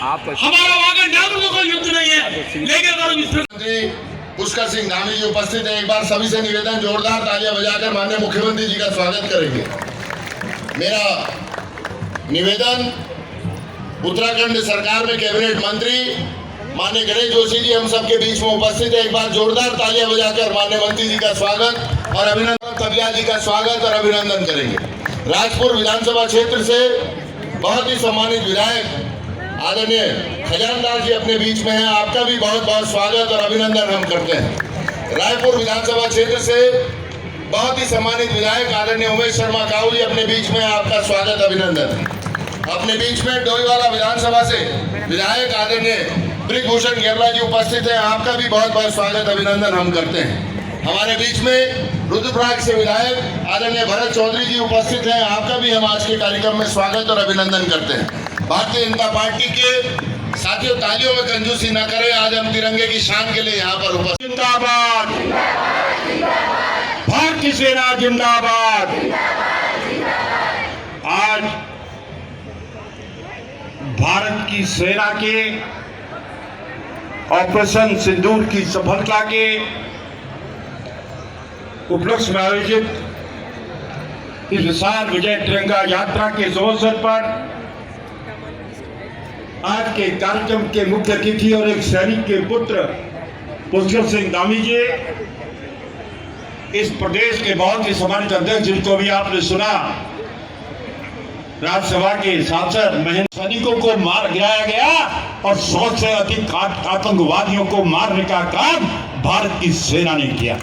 हमारा वहाँ नागरिकों का युद्ध नहीं है, लेकिन अगर पुष्कर सिंह धामी जी उपस्थित है। एक बार सभी से निवेदन, जोरदार तालियां बजाकर माननीय मुख्यमंत्री जी का स्वागत करेंगे। मेरा निवेदन, उत्तराखंड सरकार में कैबिनेट मंत्री माननीय गणेश जोशी जी हम सबके बीच में उपस्थित है। एक बार जोरदार तालियां बजाकर माननीय मंत्री जी का स्वागत और अभिनंदन, कबिया जी का स्वागत और अभिनंदन करेंगे। राजपुर विधानसभा क्षेत्र से बहुत ही सम्मानित विधायक आदरणीय खजानदार जी अपने बीच में हैं, आपका भी बहुत बहुत स्वागत और अभिनंदन हम करते हैं। रायपुर विधानसभा क्षेत्र से बहुत ही सम्मानित विधायक आदरणीय उमेश शर्मा काऊ जी अपने बीच में, आपका स्वागत अभिनंदन। अपने बीच में डोईवाला विधानसभा से विधायक आदरणीय ब्रिजभूषण गेरला जी उपस्थित हैं, आपका भी बहुत बहुत स्वागत अभिनंदन हम करते हैं। हमारे बीच में रुद्रप्रयाग से विधायक आदरणीय भरत चौधरी जी उपस्थित हैं, आपका भी हम आज के कार्यक्रम में स्वागत और अभिनंदन करते हैं। भारतीय जनता पार्टी के साथियों, तालियों में कंजूसी न करें, आज हम तिरंगे की शान के लिए यहाँ पर उपस्थित। जिंदाबाद, भारतीय सेना जिंदाबाद। आज भारत की सेना के ऑपरेशन सिंदूर की सफलता के उपलक्ष्य में आयोजित इस विशाल विजय तिरंगा यात्रा के अवसर पर आज के कार्यक्रम के मुख्य अतिथि और एक सैनिक के पुत्र पुष्कर सिंह धामी जी, इस प्रदेश के बहुत ही सम्मानित अध्यक्ष जिनको भी आपने सुना, राज्यसभा के सांसद महेंद्र, सैनिकों को मार गिराया गया और 100 से अधिक आतंकवादियों को मारने का काम भारत की सेना ने किया।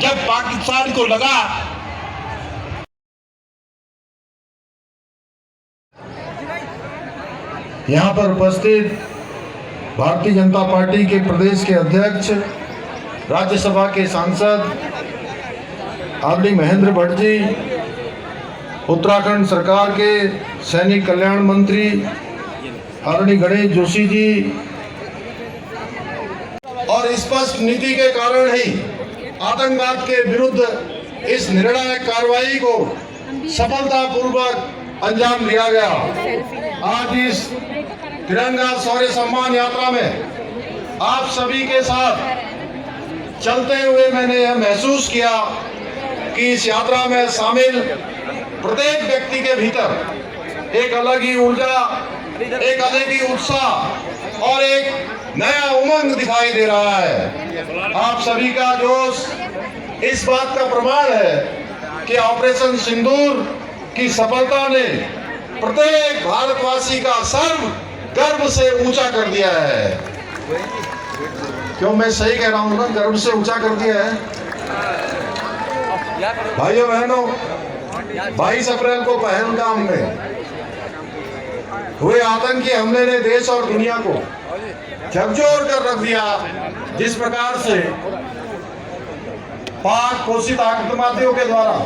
जब पाकिस्तान को लगा यहाँ पर उपस्थित भारतीय जनता पार्टी के प्रदेश के अध्यक्ष, राज्यसभा के सांसद आदरणीय महेंद्र भट्ट जी, उत्तराखंड सरकार के सैनिक कल्याण मंत्री आदरणीय गणेश जोशी जी, और स्पष्ट नीति के कारण ही आतंकवाद के विरुद्ध इस निर्णायक कार्रवाई को सफलतापूर्वक अंजाम दिया गया। आज इस तिरंगा शौर्य सम्मान यात्रा में आप सभी के साथ चलते हुए मैंने यह महसूस किया कि इस यात्रा में शामिल प्रत्येक व्यक्ति के भीतर एक अलग ही ऊर्जा, एक अलग ही उत्साह और एक नया उमंग दिखाई दे रहा है। आप सभी का जोश इस बात का प्रमाण है कि ऑपरेशन सिंदूर की सफलता ने प्रत्येक भारतवासी का सर्व गर्व से ऊंचा कर दिया है। क्यों मैं सही कह रहा हूं ना? गर्व से ऊंचा कर दिया है। भाइयों बहनों, 22 अप्रैल को पहलगाम में हुए आतंकी हमले ने देश और दुनिया को झकझोर कर रख दिया। जिस प्रकार से पाक पोषित आतंकवादियों के द्वारा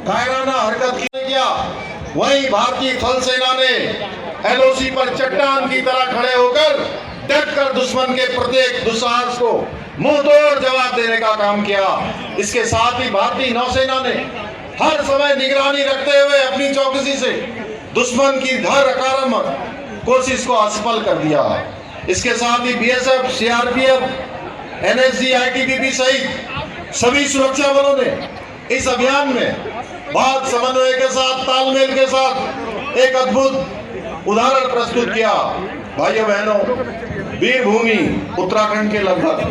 कायराना हरकत किया, वहीं भारतीय थल सेना ने एलओसी पर चट्टान की तरह खड़े होकर डटकर दुश्मन के प्रत्येक दुस्साहस को मुंहतोड़ जवाब देने का काम किया। इसके साथ ही भारतीय नौसेना ने हर समय निगरानी रखते हुए अपनी चौकसी से दुश्मन की धर आक्रामक कोशिश को असफल कर दिया। इसके साथ ही बीएसएफ, सीआरपीएफ, एनएसजी, आईटीबीपी सहित सभी सुरक्षा बलों ने इस अभियान में बहुत समन्वय के साथ, तालमेल के साथ एक अद्भुत उदाहरण प्रस्तुत किया। भाइयों बहनों, वीरभूमि उत्तराखंड के लगभग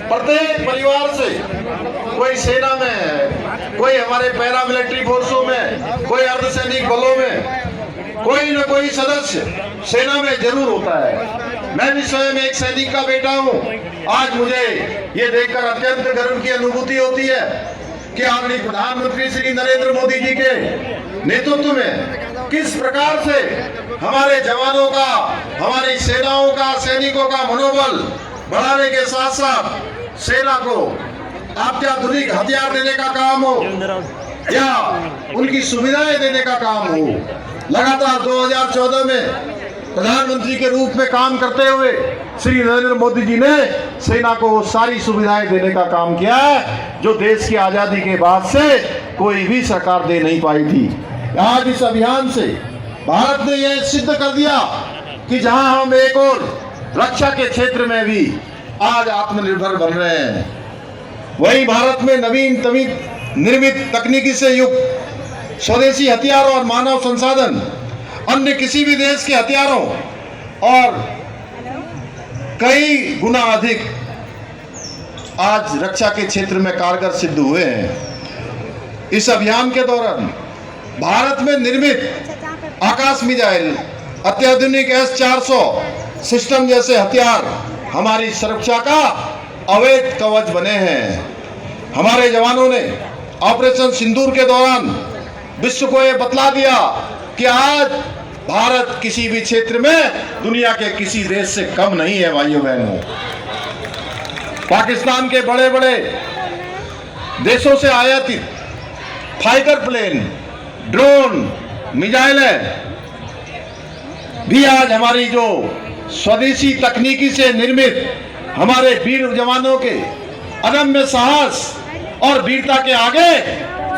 प्रत्येक परिवार से कोई सेना में है, कोई हमारे पैरामिलिट्री फोर्सों में, कोई अर्धसैनिक बलों में, कोई न कोई सदस्य सेना में जरूर होता है। मैं भी स्वयं एक सैनिक का बेटा हूं। आज मुझे ये देखकर अत्यंत गर्व की अनुभूति होती है कि आदरणीय प्रधानमंत्री श्री नरेंद्र मोदी जी के नेतृत्व में किस प्रकार से हमारे जवानों का, हमारी सेनाओं का, सैनिकों का मनोबल बढ़ाने के साथ साथ सेना को अत्याधुनिक हथियार देने का काम हो या उनकी सुविधाएं देने का काम हो, लगातार 2014 में प्रधानमंत्री के रूप में काम करते हुए श्री नरेंद्र मोदी जी ने सेना को सारी सुविधाएं देने का काम किया है जो देश की आजादी के बाद से कोई भी सरकार दे नहीं पाई थी। आज इस अभियान से भारत ने यह सिद्ध कर दिया कि जहां हम एक और रक्षा के क्षेत्र में भी आज आत्मनिर्भर बन रहे हैं, वहीं भारत में नवीन निर्मित तकनीकी से युक्त स्वदेशी हथियारों और मानव संसाधन अन्य किसी भी देश के हथियारों और कई गुना अधिक आज रक्षा के क्षेत्र में कारगर सिद्ध हुए हैं। इस अभियान के दौरान भारत में निर्मित आकाश मिसाइल, अत्याधुनिक S-400 सिस्टम जैसे हथियार हमारी सुरक्षा का अवैध कवच बने हैं। हमारे जवानों ने ऑपरेशन सिंदूर के दौरान विश्व को यह बतला दिया कि आज भारत किसी भी क्षेत्र में दुनिया के किसी देश से कम नहीं है। भाइयों बहनों, पाकिस्तान के बड़े बड़े देशों से आयातित फाइटर प्लेन, ड्रोन, मिसाइलें भी आज हमारी जो स्वदेशी तकनीकी से निर्मित हमारे वीर जवानों के अदम्य साहस और वीरता के आगे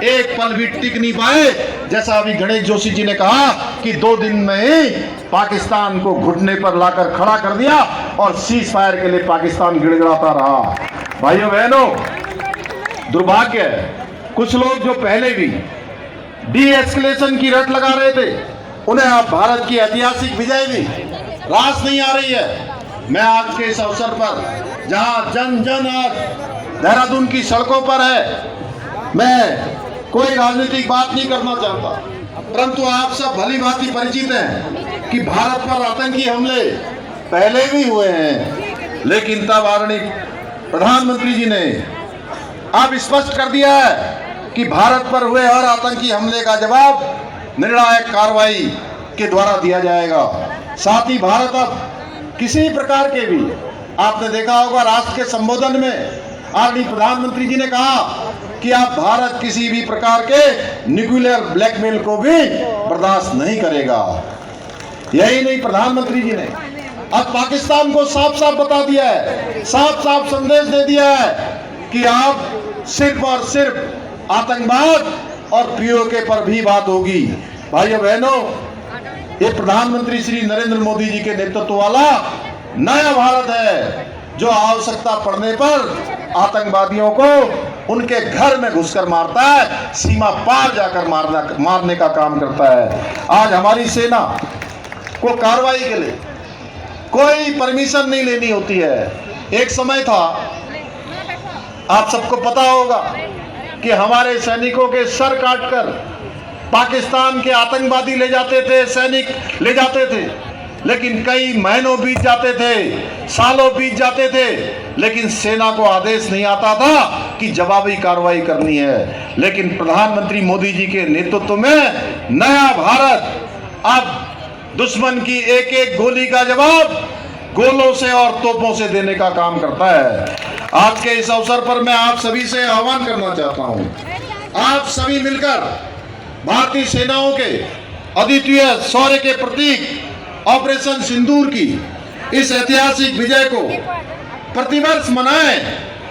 एक पल भी टिक नहीं पाए। जैसा अभी गणेश जोशी जी ने कहा कि 2 दिन में ही पाकिस्तान को घुटने पर लाकर खड़ा कर दिया और सीज फायर के लिए पाकिस्तान गिड़गिड़ाता रहा। भाइयों बहनों, दुर्भाग्य है कुछ लोग जो पहले भी डी एस्केलेशन की रट लगा रहे थे, उन्हें अब भारत की ऐतिहासिक विजय भी रास नहीं आ रही है। मैं आज के इस अवसर पर जहां जन जन आज देहरादून की सड़कों पर है, मैं कोई राजनीतिक बात नहीं करना चाहता, परंतु आप सब भली भांति परिचित हैं कि भारत पर आतंकी हमले पहले भी हुए हैं, लेकिन तब आदरणीय प्रधानमंत्री जी ने अब स्पष्ट कर दिया है कि भारत पर हुए हर आतंकी हमले का जवाब निर्णायक कार्रवाई के द्वारा दिया जाएगा। साथ ही भारत अब किसी प्रकार के भी, आपने देखा होगा राष्ट्र के संबोधन में आदरणीय प्रधानमंत्री जी ने कहा कि आप भारत किसी भी प्रकार के न्यूक्लियर ब्लैकमेल को भी बर्दाश्त नहीं करेगा। यही नहीं, प्रधानमंत्री जी ने अब पाकिस्तान को साफ साफ बता दिया है, साफ साफ संदेश दे दिया है कि आप सिर्फ और सिर्फ आतंकवाद और पीओके पर भी बात होगी। भाइयों बहनों, ये प्रधानमंत्री श्री नरेंद्र मोदी जी के नेतृत्व वाला नया भारत है जो आवश्यकता पड़ने पर आतंकवादियों को उनके घर में घुसकर मारता है, सीमा पार जाकर मारने का काम करता है। आज हमारी सेना को कार्रवाई के लिए कोई परमिशन नहीं लेनी होती है। एक समय था, आप सबको पता होगा कि हमारे सैनिकों के सर काटकर पाकिस्तान के आतंकवादी ले जाते थे, सैनिक ले जाते थे, लेकिन कई महीनों बीत जाते थे, सालों बीत जाते थे, लेकिन सेना को आदेश नहीं आता था कि जवाबी कार्रवाई करनी है। लेकिन प्रधानमंत्री मोदी जी के नेतृत्व में नया भारत अब दुश्मन की एक एक गोली का जवाब गोलों से और तोपों से देने का काम करता है। आज के इस अवसर पर मैं आप सभी से आह्वान करना चाहता हूं, आप सभी मिलकर भारतीय सेनाओं के अद्वितीय शौर्य के प्रतीक ऑपरेशन सिंदूर की इस ऐतिहासिक विजय को प्रतिवर्ष मनाएं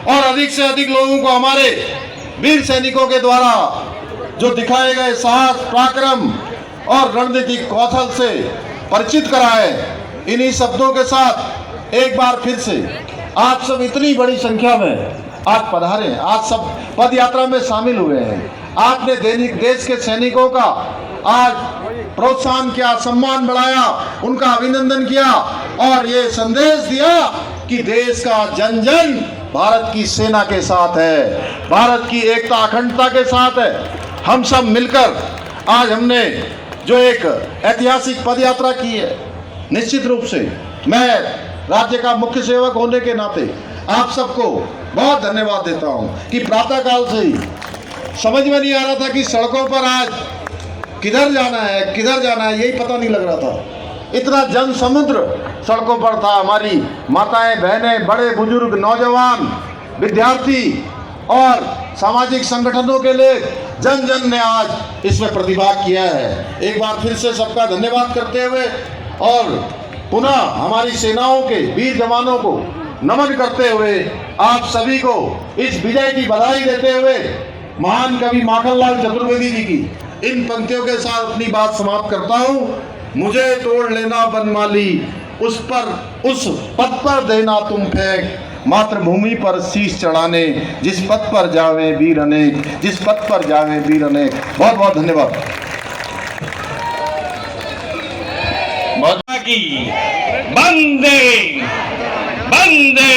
और अधिक से अधिक लोगों को हमारे वीर सैनिकों के द्वारा जो दिखाए गए साहस, पराक्रम और रणनीतिक कौशल से परिचित कराएं। इन्हीं शब्दों के साथ एक बार फिर से आप सब इतनी बड़ी संख्या में आज पधारे, आज सब पद यात्रा में शामिल हुए हैं। आपने देश के सैनिकों का आज प्रोत्साहन किया, सम्मान बढ़ाया, उनका अभिनंदन किया और ये संदेश दिया कि देश का जन जन भारत की सेना के साथ है, भारत की एकता अखंडता के साथ है। हम सब मिलकर आज हमने जो एक ऐतिहासिक पद यात्रा की है, निश्चित रूप से मैं राज्य का मुख्य सेवक होने के नाते आप सबको बहुत धन्यवाद देता हूं कि प्रातःकाल से ही समझ में नहीं आ रहा था कि सड़कों पर आज किधर जाना है, यही पता नहीं लग रहा था। इतना जन समुद्र सड़कों पर था। हमारी माताएं, बहनें, बड़े बुजुर्ग, नौजवान, विद्यार्थी और सामाजिक संगठनों के लिए जन जन ने आज इसमें प्रतिभाग किया है। एक बार फिर से सबका धन्यवाद करते हुए और पुनः हमारी सेनाओं के वीर जवानों को नमन करते हुए आप सभी को इस विजय की बधाई देते हुए महान कवि माखनलाल चतुर्वेदी जी की इन पंक्तियों के साथ अपनी बात समाप्त करता हूं। मुझे तोड़ लेना बनमाली, उस पथ पर देना तुम फेंक, मातृभूमि पर शीश चढ़ाने, जिस पथ पर जावे वीर अनेक, जिस पथ पर जावे वीर अनेक। बहुत बहुत धन्यवाद। की बंदे बंदे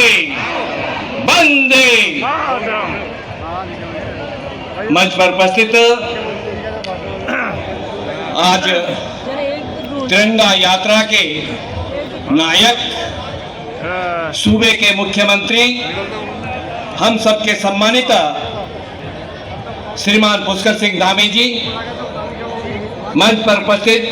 बंदे। मंच पर उपस्थित आज तिरंगा यात्रा के नायक, सूबे के मुख्यमंत्री, हम सबके सम्मानित श्रीमान पुष्कर सिंह धामी जी, मंच पर उपस्थित